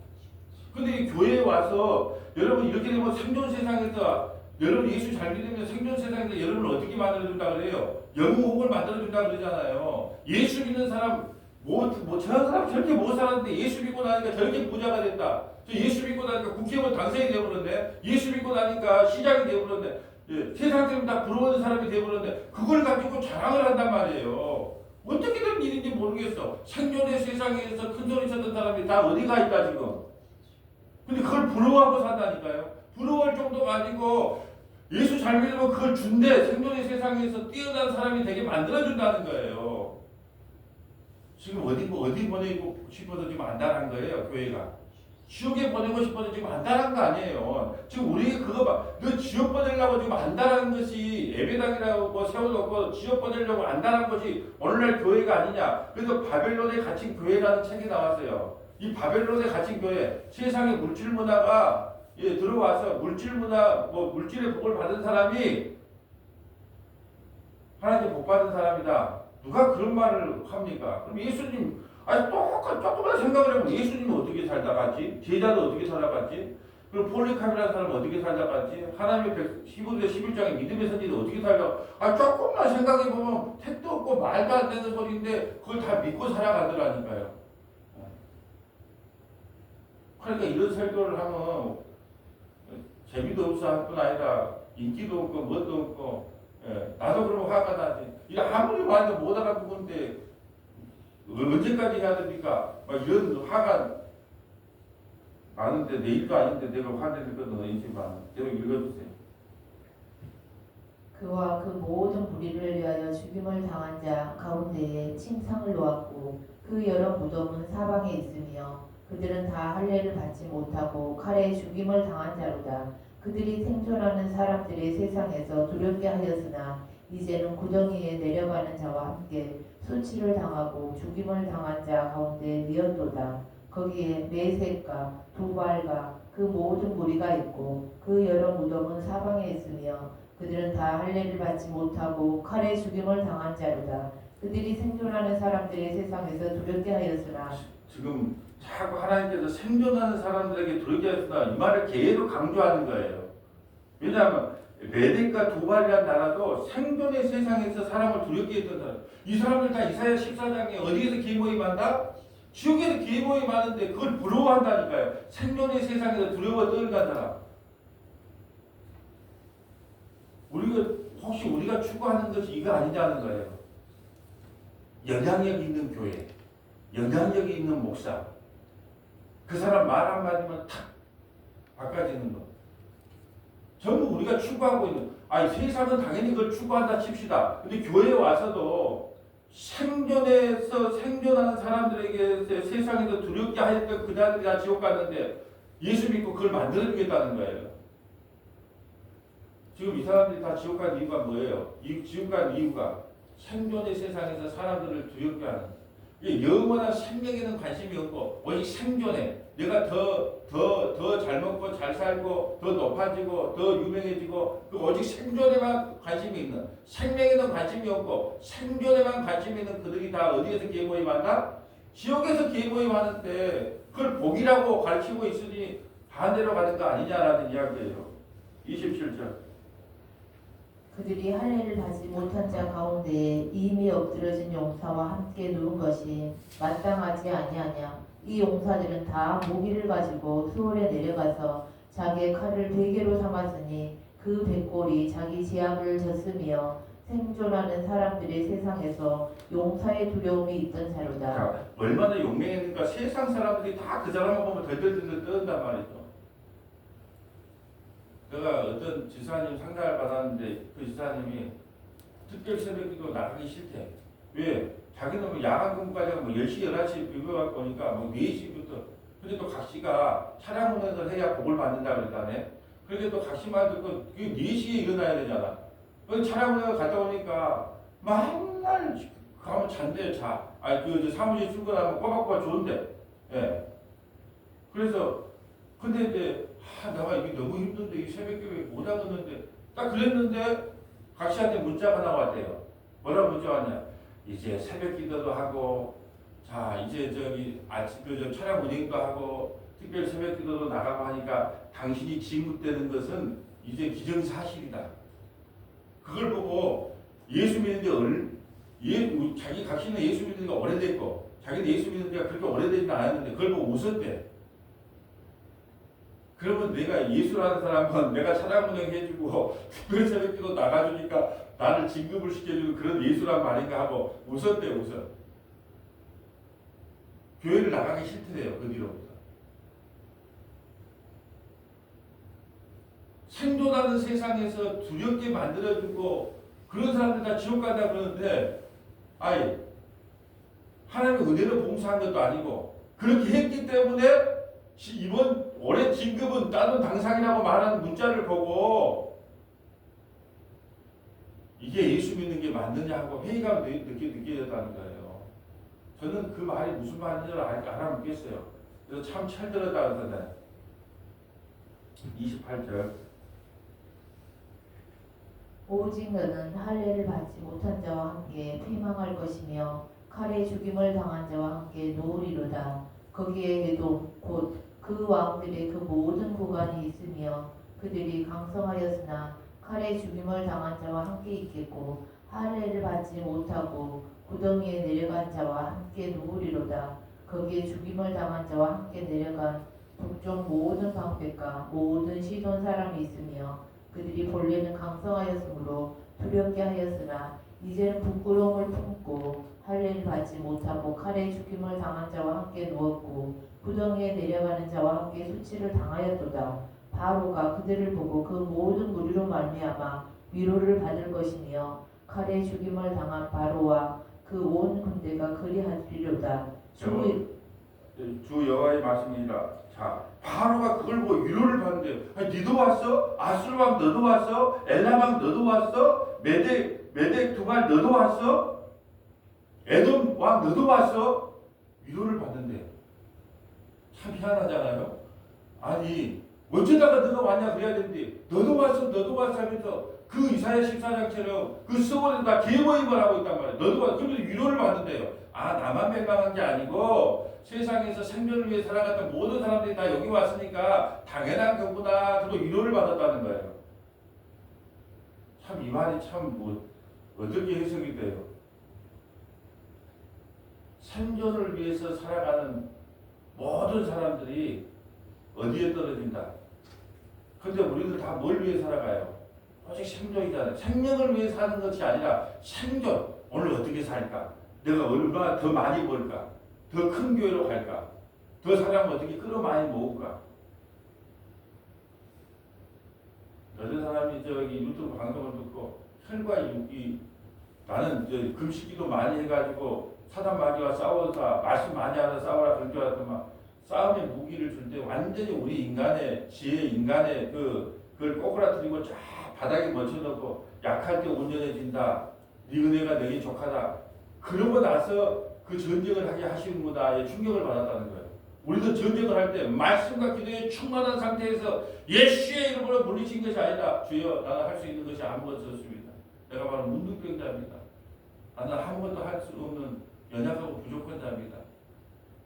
근데 교회에 와서 여러분 이렇게 되면 생존 세상에서 여러분 예수 잘 믿으면 생존 세상에서 여러분을 어떻게 만들어준다 그래요? 영웅을 만들어준다 그러잖아요. 예수 믿는 사람 저런 사람 저렇게 못 살았는데 예수 믿고 나니까 저렇게 부자가 됐다. 저 예수 믿고 나니까 국회의원 당선이 되어버렸네. 예수 믿고 나니까 시장이 되어버렸네. 예, 세상 사람 다 부러워하는 사람이 되어버렸네. 그걸 가지고 자랑을 한단 말이에요. 어떻게 된 일인지 모르겠어. 생존의 세상에서 큰 소리 쳤던 사람이 다 어디가 있다 지금. 근데 그걸 부러워하고 산다니까요. 부러워할 정도가 아니고 예수 잘 믿으면 그걸 준대. 생존의 세상에서 뛰어난 사람이 되게 만들어준다는 거예요. 지금 어디 보내고 싶어서 지금 안달한 거예요, 교회가. 지옥에 보내고 싶어서 지금 안달한 거 아니에요. 지금 우리 그거 봐. 너 지옥 보내려고 지금 안달한 것이 예배당이라고 세워놓고 지옥 보내려고 안달한 것이 오늘날 교회가 아니냐. 그래서 바벨론에 갇힌 교회라는 책이 나왔어요. 이 바벨론에 갇힌 교회, 세상의 물질 문화가 들어와서 물질 문화, 물질의 복을 받은 사람이 하나님께 복 받은 사람이다. 누가 그런 말을 합니까? 그럼 예수님, 조금만 생각을 해보면 예수님은 어떻게 살다갔지? 제자도 어떻게 살아갔지? 그럼 폴리카이라는 사람은 어떻게 살다갔지? 하나님의 15대 11장의 믿음의 선지는 어떻게 살다? 조금만 생각해보면 택도 없고 말도 안 되는 소리인데 그걸 다 믿고 살아가더라니까요. 그러니까 이런 설교를 하면 재미도 없어 할 뿐 아니라 인기도 없고 뭣도 없고 나도 그러면 화가 나지. 이게 아무리 말해도 못 알아듣는데 언제까지 해야 됩니까? 이런 화가 나는데 내일도 아닌데 내가 화내는 건 어디지 마. 내가 읽어주세요. 그와 그 모든 무리를 위하여 죽임을 당한 자 가운데에 침상을 놓았고 그 여러 무덤은 사방에 있으며 그들은 다 할례를 받지 못하고 칼에 죽임을 당한 자로다. 그들이 생존하는 사람들의 세상에서 두렵게 하였으나 이제는 구덩이에 내려가는 자와 함께 수치를 당하고 죽임을 당한 자 가운데 미연도다. 거기에 메색과 두발과 그 모든 무리가 있고 그 여러 무덤은 사방에 있으며 그들은 다 할례를 받지 못하고 칼에 죽임을 당한 자로다. 그들이 생존하는 사람들의 세상에서 두렵게 하였으나 지금 자꾸 하나님께서 생존하는 사람들에게 두렵게 하였으나 이 말을 계속 강조하는 거예요. 왜냐하면 메덱과 두발이라는 나라도 생존의 세상에서 사람을 두렵게 했던 사람. 이 사람들 다 이사야 14장에 어디에서 기모임한다? 지옥에서 기모임하는데 그걸 부러워한다니까요. 생존의 세상에서 두려워 떨어간 사람. 혹시 우리가 추구하는 것이 이거 아니냐는 거예요. 영향력 있는 교회, 영향력 있는 목사. 그 사람 말 한마디면 탁 바꿔지는 거. 전부 우리가 추구하고 있는. 세상은 당연히 그걸 추구한다 칩시다. 근데 교회에 와서도 생존에서 생존하는 사람들에게 세상에서 두렵게 하였던 그자들이 다 지옥 갔는데 예수 믿고 그걸 만들어주겠다는 거예요. 지금 이 사람들이 다 지옥 간 이유가 뭐예요? 지옥 간 이유가 생존의 세상에서 사람들을 두렵게 하는. 영원한 생명에는 관심이 없고 오직 생존에 내가 더 잘 먹고 잘 살고 더 높아지고 더 유명해지고 오직 생존에만 관심이 있는, 생명에는 관심이 없고 생존에만 관심이 있는 그들이 다 어디에서 기모임한다? 지옥에서 기모임하는데 그걸 복이라고 가르치고 있으니 반대로 가는 거 아니냐라는 이야기예요. 27절. 그들이 할례를 받지 못한 자 가운데에 이미 엎드러진 용사와 함께 누운 것이 마땅하지 아니하냐. 이 용사들은 다 모기를 가지고 수월에 내려가서 자기의 칼을 베개로 삼았으니 그 백골이 자기 제압을 졌으며 생존하는 사람들의 세상에서 용사의 두려움이 있던 자로다. 얼마나 용맹했는가. 세상 사람들이 다 그 사람을 보면 덜덜덜 떠는단 말이죠. 제가 어떤 지사님 상담을 받았는데 그 지사님이 특별 새벽기도 나가기 싫대. 왜? 자기는 야간 근무까지 하고 10시, 11시 비교해갖고 오니까 4시부터. 근데 또 각 씨가 차량 운행을 해야 복을 받는다 그랬다네. 그렇게 또 각 씨만 듣고 4시에 일어나야 되잖아. 차량 운행을 갔다 오니까 맨날 가면 잔대 자. 사무실 출근하면 꼬박꼬박 좋은데. 예. 그래서 근데 이제 내가 이게 너무 힘든데 이 새벽기도에 못 하겠는데 딱 그랬는데 각 씨한테 문자가 나왔대요. 뭐라 문자 왔냐? 이제 새벽기도도 하고 이제 차량 운행도 하고 특별 새벽기도도 나가고 하니까 당신이 지급되는 것은 이제 기정사실이다. 그걸 보고 예수 믿는데 자기 각신은 예수 믿는 게 오래됐고 자기는 예수 믿는 데가 그렇게 오래되지 않았는데 그걸 보고 웃었대. 그러면 내가 예수라는 사람은 내가 찬양운동 해주고 특별 새벽기도 나가주니까 나를 진급을 시켜주는 그런 예수란 말인가 하고 웃었대. 웃어. 교회를 나가기 싫더래요. 그 뒤로부터. 생존하는 세상에서 두렵게 만들어주고 그런 사람들 다 지옥 간다 그러는데 아이 하나님의 은혜로 봉사한 것도 아니고 그렇게 했기 때문에 이번 올해 진급은 따른 당상이라고 말하는 문자를 보고 이게 예수 믿는 게 맞느냐 하고 회의감 느껴졌다는 거예요. 저는 그 말이 무슨 말인지 알아먹겠어요. 그래서 참 찰들었다 그러잖아요. 28절 오직 너는 할례를 받지 못한 자와 함께 패망할 것이며 칼에 죽임을 당한 자와 함께 누우리로다. 거기에 에돔 곧 그 왕들의 그 모든 구간이 있으며 그들이 강성하였으나 칼에 죽임을 당한 자와 함께 있겠고 할례를 받지 못하고 구덩이에 내려간 자와 함께 누우리로다. 거기에 죽임을 당한 자와 함께 내려간 북쪽 모든 방백과 모든 시돈 사람이 있으며 그들이 본래는 강성하였으므로 두렵게 하였으나 이제는 부끄러움을 품고 할례를 받지 못하고 칼에 죽임을 당한 자와 함께 누웠고 구덩이에 내려가는 자와 함께 수치를 당하였도다. 바로가 그들을 보고 그 모든 무리로 말미암아 위로를 받을 것이며 칼에 죽임을 당한 바로와 그 온 군대가 그리하리로다. 주 여호와의 말씀이니라. 자, 바로가 그걸 보고 위로를 받는데요. 아니, 너도 왔어? 아수르 왕 너도 왔어? 엘람 왕 너도 왔어? 메덱 두발 너도 왔어? 에돔 왕 너도 왔어? 위로를 받는데 참 희한하잖아요. 아니 어쩌다가 너가 왔냐 그래야 되는데 너도 왔어 하면서 그 이사야 14장처럼 그 서원에다 계모임을 하고 있단 말이에요. 너도 왔어. 그러면서 위로를 받는데요. 아, 나만 멸망한 게 아니고 세상에서 생존을 위해 살아갔던 모든 사람들이 다 여기 왔으니까 당연한 거구나. 그리고 위로를 받았다는 거예요. 참 이 말이 참 어떻게 해석이 돼요? 생존을 위해서 살아가는 모든 사람들이 어디에 떨어진다? 근데 우리는 다 뭘 위해 살아가요? 오직 생존이잖아요. 생명을 위해 사는 것이 아니라 생존. 오늘 어떻게 살까? 내가 얼마나 더 많이 벌까? 더 큰 교회로 갈까? 더 사람을 어떻게 끌어 많이 모을까? 어떤 사람이 저기 유튜브 방송을 듣고 혈과 육이 나는 금식기도 많이 해가지고 사단 마귀와 싸워서 말씀 많이 하다 싸워라 그런 줄 알았더만 싸움의 무기를 줄 때 완전히 우리 인간의 지혜, 인간의 그걸 꼬꾸라뜨리고 쫙 바닥에 멈춰놓고 약할 때 온전해진다. 네 은혜가 내게 족하다. 그러고 나서 그 전쟁을 하게 하시는구나의 충격을 받았다는 거예요. 우리도 전쟁을 할 때 말씀과 기도에 충만한 상태에서 예수의 이름으로 물리친 것이 아니다. 주여 나는 할 수 있는 것이 아무것도 없습니다. 내가 바로 문둥병자입니다. 나는 아무것도 할 수 없는 연약하고 부족한 자입니다.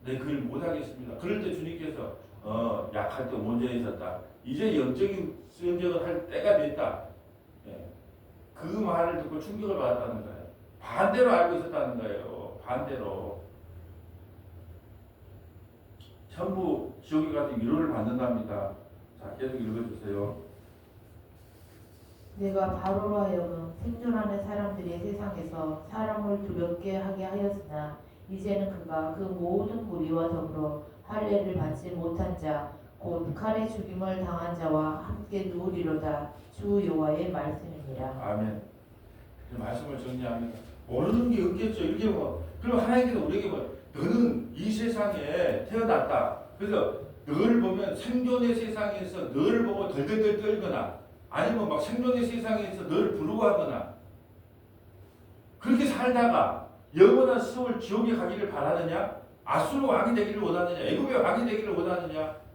내 그 일 못하겠습니다. 그럴 때 주님께서 약할 때 온전해졌다. 이제 영적인 전쟁을 할 때가 됐다. 예. 그 말을 듣고 충격을 받았다는 거예요. 반대로 알고 있었다는 거예요. 반대로. 전부 지옥에 가서 위로를 받는답니다. 자, 계속 읽어주세요. 내가 바로로 하여금 생존하는 사람들의 세상에서 사람을 두렵게 하게 하였으나 이제는 그가 그 모든 무리와 더불어 할례를 받지 못한 자 곧 칼에 죽임을 당한 자와 함께 누우리로다. 주 여호와의 말씀입니다. 아멘. 말씀을 정리합니다. 모르는 게 없겠죠. 이렇게 그럼 하나님께서 우리에게 너는 이 세상에 태어났다. 그래서 너를 보면 생존의 세상에서 너를 보고 덜덜덜 떨거나 아니면 막 생존의 세상에서 너를 부러워하거나 그렇게 살다가 영원한 수월 지옥에 가기를 바라느냐? 아수르 왕이 되기를 원하느냐? 애굽의 왕이 되기를 원하느냐?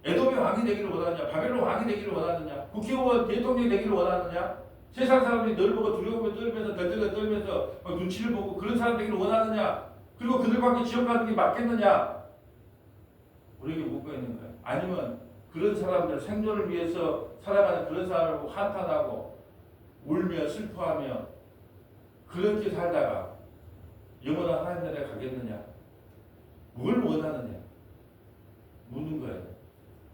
에돔의 왕이 되기를 원하느냐? 바벨론 왕이 되기를 원하느냐? 국회의원 대통령이 되기를 원하느냐? 세상 사람들이 널 보고 두려움을 떨면서 덜덜덜 떨면서 눈치를 보고 그런 사람 되기를 원하느냐? 그리고 그들밖에 지옥 가는 게 맞겠느냐? 우리에게 묻고 있는 거예요. 아니면 그런 사람들 생존을 위해서 살아가는 그런 사람을 한탄하고 울며 슬퍼하며 그렇게 살다가 영원한 하나님 나라에 가겠느냐? 뭘 원하느냐? 묻는 거예요.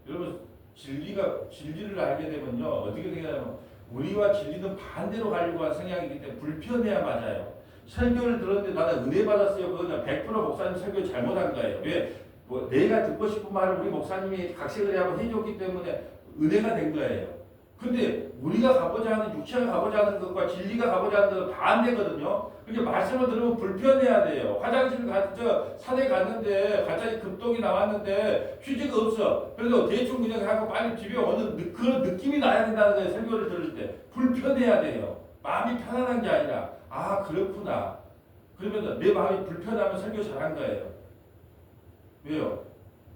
여러분 진리를 알게 되면요 어떻게 되냐면 우리와 진리는 반대로 가려고 하는 성향이기 때문에 불편해야 맞아요. 설교를 들었는데 나는 은혜 받았어요. 그거는 100% 목사님 설교 잘못한 거예요. 왜? 뭐 내가 듣고 싶은 말을 우리 목사님이 각색을 하고 해줬기 때문에 은혜가 된 거예요. 근데 우리가 가고자 하는 육체가 가고자 하는 것과 진리가 가고자 하는 것은 반대거든요. 그러니까 말씀을 들으면 불편해야 돼요. 화장실 산에 갔는데 갑자기 급동이 나왔는데 휴지가 없어. 그래서 대충 그냥 하고 빨리 집에 오는 그런 느낌이 나야 된다는 거예요. 설교를 들을 때 불편해야 돼요. 마음이 편안한 게 아니라 아 그렇구나. 그러면 내 마음이 불편하면 설교 잘한 거예요. 왜요?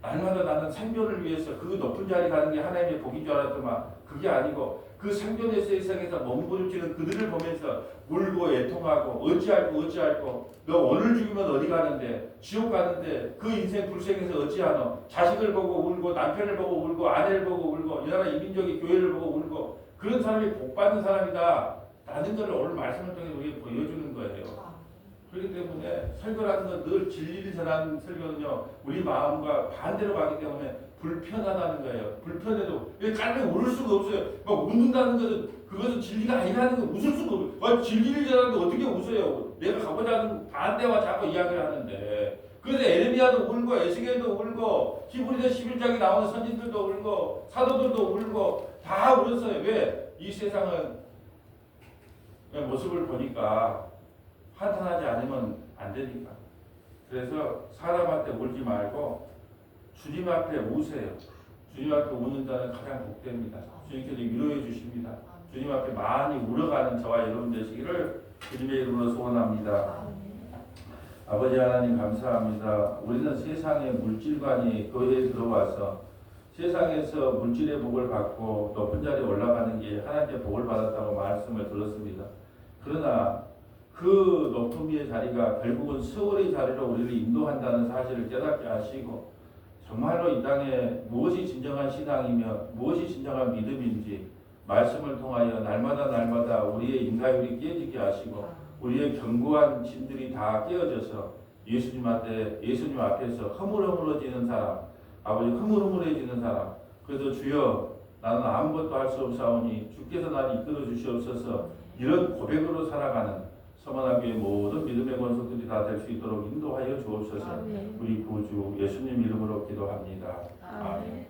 날마다 나는 생존을 위해서 그 높은 자리 가는 게 하나님의 복인 줄 알았더만 그게 아니고 그 생존의 세상에서 몸부림치는 그들을 보면서 울고 애통하고 어찌할꼬 너 오늘 죽으면 어디 가는데 지옥 가는데 그 인생 불생에서 어찌하노 자식을 보고 울고 남편을 보고 울고 아내를 보고 울고 이 나라 이민족이 교회를 보고 울고 그런 사람이 복받는 사람이다 라는 것을 오늘 말씀을 통해 우리에게 보여주는 거예요. 그렇기 때문에 설교라는 건 늘 진리를 전하는 설교는요 우리 마음과 반대로 가기 때문에 불편하다는 거예요. 불편해도 왜 깔면 울을 수가 없어요. 막 웃는다는 것은 그것은 진리가 아니라는 거 웃을 수가 없어요. 진리를 전하는데 어떻게 웃어요? 내가 가고자 하는 반대와 자꾸 이야기를 하는데 그래서 에레미야도 울고 에스겔도 울고 히브리서 11장에 나오는 선진들도 울고 사도들도 울고 다 울었어요. 왜? 이 세상은 모습을 보니까 한탄하지 않으면 안 되니까. 그래서 사람한테 울지 말고 주님 앞에 우세요. 주님 앞에 우는 자는 가장 복됩니다. 주님께서 위로해 주십니다. 주님 앞에 많이 울어가는 저와 여러분 되시기를 주님의 이름으로 소원합니다. 아버지 하나님 감사합니다. 우리는 세상의 물질관이 거기에 들어와서 세상에서 물질의 복을 받고 높은 자리에 올라가는 게 하나님의 복을 받았다고 말씀을 들었습니다. 그러나 그 높은 위의 자리가 결국은 서울의 자리로 우리를 인도한다는 사실을 깨닫게 하시고 정말로 이 땅에 무엇이 진정한 신앙이며 무엇이 진정한 믿음인지 말씀을 통하여 날마다 우리의 인가율이 깨지게 하시고 우리의 견고한 짐들이 다 깨어져서 예수님 앞에서 허물허물해지는 사람 아버지 흐물흐물해지는 사람 그래서 주여 나는 아무것도 할 수 없사오니 주께서 나를 이끌어 주시옵소서 이런 고백으로 살아가는 서만하게 모든 믿음의 권속들이 다 될 수 있도록 인도하여 주옵소서. 우리 구주 예수님 이름으로 기도합니다. 아멘.